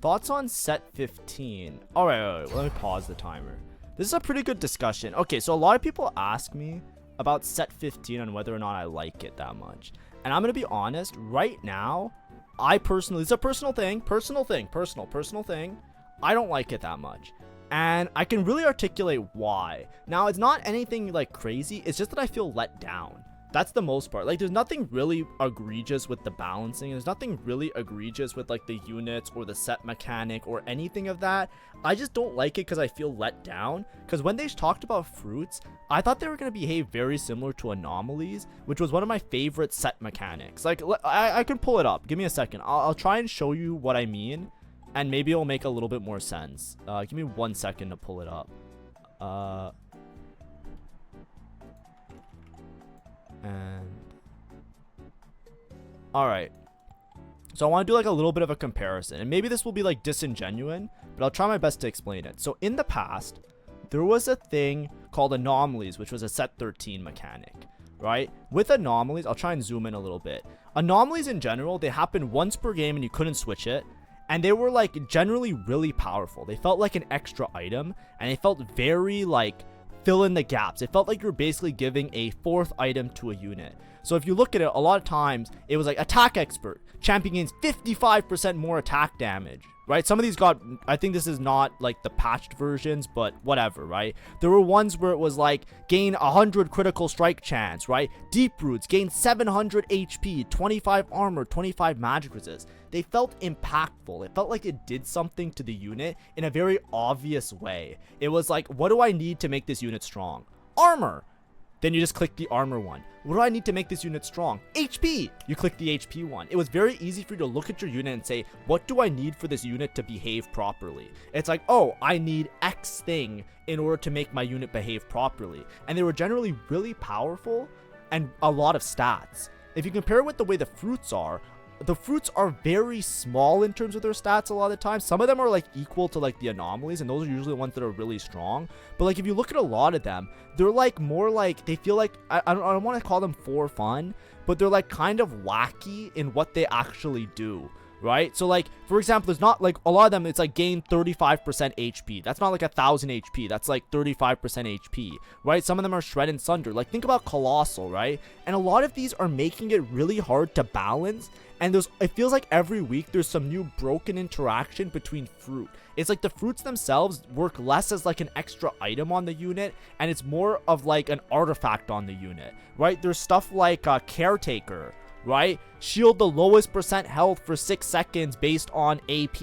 Thoughts on set 15? All right, let me pause the timer. This is a pretty good discussion. Okay, so a lot of people ask me about set 15 and whether or not I like it that much. And I'm going to be honest, right now, I personally, it's a personal thing. I don't like it that much. And I can really articulate why. Now, it's not anything like crazy. It's just that I feel let down. That's the most part. Like, there's nothing really egregious with the balancing. There's nothing really egregious with like the units or the set mechanic or anything of that. I just don't like it because I feel let down. Because when they talked about fruits, I thought they were going to behave very similar to anomalies, which was one of my favorite set mechanics. Like, I can pull it up. Give me a second. I'll try and show you what I mean, and maybe it'll make a little bit more sense. Give me 1 second to pull it up. And all right, so I want to do like a little bit of a comparison, and maybe this will be like disingenuous, but I'll try my best to explain it. So in the past, there was a thing called anomalies, which was a set 13 mechanic, right? With anomalies, I'll try and zoom in a little bit. Anomalies in general, they happened once per game and you couldn't switch it, and they were like generally really powerful. They felt like an extra item, and they felt very like fill in the gaps. It felt like you're basically giving a fourth item to a unit. So if you look at it, a lot of times it was like attack expert, champion gains 55% more attack damage, right? Some of these got, I think this is not like the patched versions, but whatever, right? There were ones where it was like gain 100 critical strike chance, right? Deep roots gain 700 HP, 25 armor, 25 magic resist. They felt impactful. It felt like it did something to the unit in a very obvious way. It was like, what do I need to make this unit strong? Armor. Then you just click the armor one. What do I need to make this unit strong? HP. You click the HP one. It was very easy for you to look at your unit and say, what do I need for this unit to behave properly? It's like, oh, I need X thing in order to make my unit behave properly. And they were generally really powerful and a lot of stats. If you compare it with the way the fruits are very small in terms of their stats a lot of the time. Some of them are like equal to like the anomalies, and those are usually the ones that are really strong. But like if you look at a lot of them, they're like more like, they feel like, I don't want to call them for fun, but they're like kind of wacky in what they actually do. Right? So like, for example, there's not like a lot of them, it's like gain 35% HP. That's not like 1000 HP. That's like 35% HP, right? Some of them are shred and sunder. Like think about colossal, right? And a lot of these are making it really hard to balance. And it feels like every week there's some new broken interaction between fruit. It's like the fruits themselves work less as like an extra item on the unit, and it's more of like an artifact on the unit, right? There's stuff like caretaker, right? Shield the lowest percent health for 6 seconds based on AP.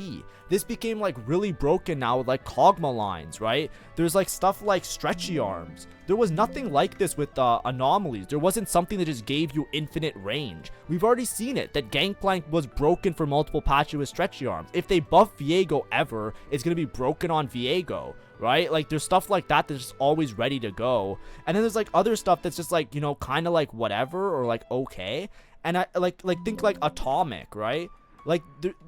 This became like really broken now with like Kog'Maw lines, right? There's like stuff like stretchy arms. There was nothing like this with anomalies. There wasn't something that just gave you infinite range. We've already seen it, that Gangplank was broken for multiple patches with stretchy arms. If they buff Viego ever, it's going to be broken on Viego, right? Like there's stuff like that that's just always ready to go. And then there's like other stuff that's just like, you know, kind of like whatever or like okay. And I like think like atomic, right? Like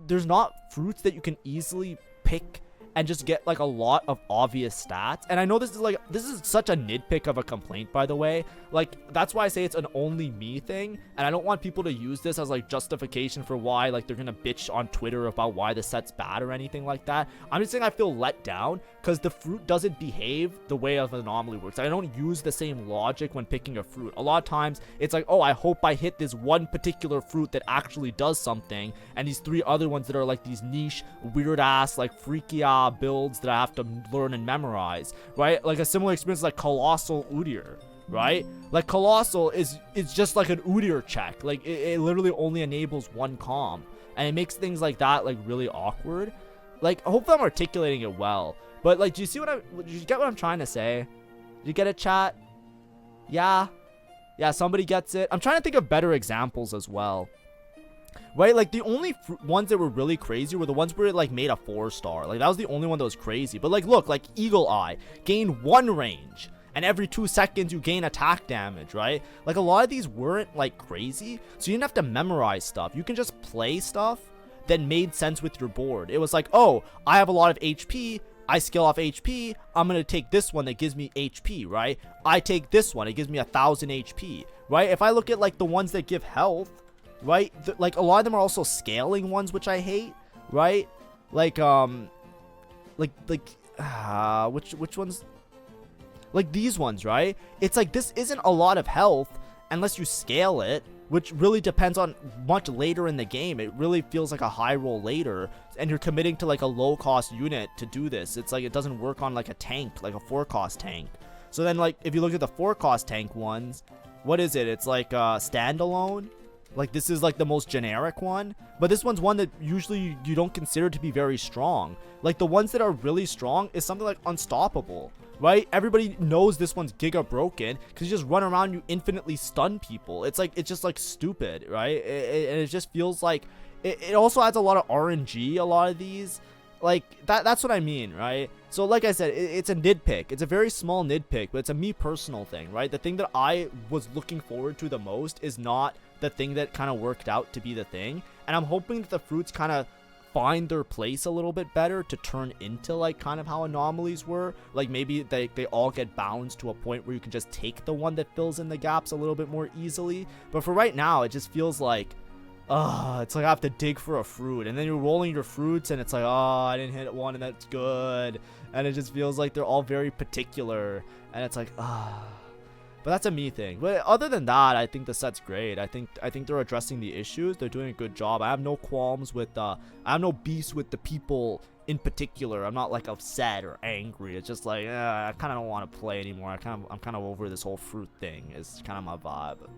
there's not fruits that you can easily pick and just get like a lot of obvious stats. And I know this is such a nitpick of a complaint, by the way. Like that's why I say it's an only me thing, and I don't want people to use this as like justification for why like they're gonna bitch on Twitter about why the set's bad or anything like that. I'm just saying I feel let down because the fruit doesn't behave the way of an anomaly works. I don't use the same logic when picking a fruit. A lot of times it's like, oh, I hope I hit this one particular fruit that actually does something, and these 3 other ones that are like these niche weird ass like freaky builds that I have to learn and memorize, right? Like a similar experience like Colossal Udyr, right? Like Colossal is just like an Udyr check. Like it literally only enables 1 comm, and it makes things like that like really awkward. Like I hope I'm articulating it well, but like, do you get what I'm trying to say? Do you get it, chat? Yeah, somebody gets it. I'm trying to think of better examples as well. Right, like the only ones that were really crazy were the ones where it like made a 4-star. Like that was the only one that was crazy. But like look, like Eagle Eye gain 1 range, and every 2 seconds you gain attack damage, right? Like a lot of these weren't like crazy, so you didn't have to memorize stuff. You can just play stuff that made sense with your board. It was like, oh, I have a lot of HP, I skill off HP, I'm gonna take this one that gives me HP, right? I take this one, it gives me 1000 HP, right? If I look at like the ones that give health, right, like a lot of them are also scaling ones, which I hate, right? like which ones, like these ones, right? It's like this isn't a lot of health unless you scale it, which really depends on much later in the game. It really feels like a high roll later, and you're committing to like a low cost unit to do this. It's like it doesn't work on like a tank, like a 4-cost tank. So then like if you look at the 4-cost tank ones, what is it? It's like standalone. Like this is like the most generic one, but this one's one that usually you don't consider to be very strong. Like the ones that are really strong is something like unstoppable, right? Everybody knows this one's giga broken because you just run around and you infinitely stun people. It's like, it's just like stupid, right? And it just feels like it also adds a lot of RNG, a lot of these. Like that's what I mean, right? So like I said, it's a nitpick. It's a very small nitpick, but it's a me personal thing, right? The thing that I was looking forward to the most is not the thing that kind of worked out to be the thing. And I'm hoping that the fruits kind of find their place a little bit better to turn into like kind of how anomalies were. Like maybe they all get balanced to a point where you can just take the one that fills in the gaps a little bit more easily. But for right now, it just feels like, it's like I have to dig for a fruit, and then you're rolling your fruits and it's like, I didn't hit one and that's good. And it just feels like they're all very particular, and it's like, but that's a me thing. But other than that, I think the set's great. I think they're addressing the issues. They're doing a good job. I have no qualms with I have no beefs with the people in particular. I'm not like upset or angry. It's just like, I kind of don't want to play anymore. I'm kind of over this whole fruit thing. It's kind of my vibe.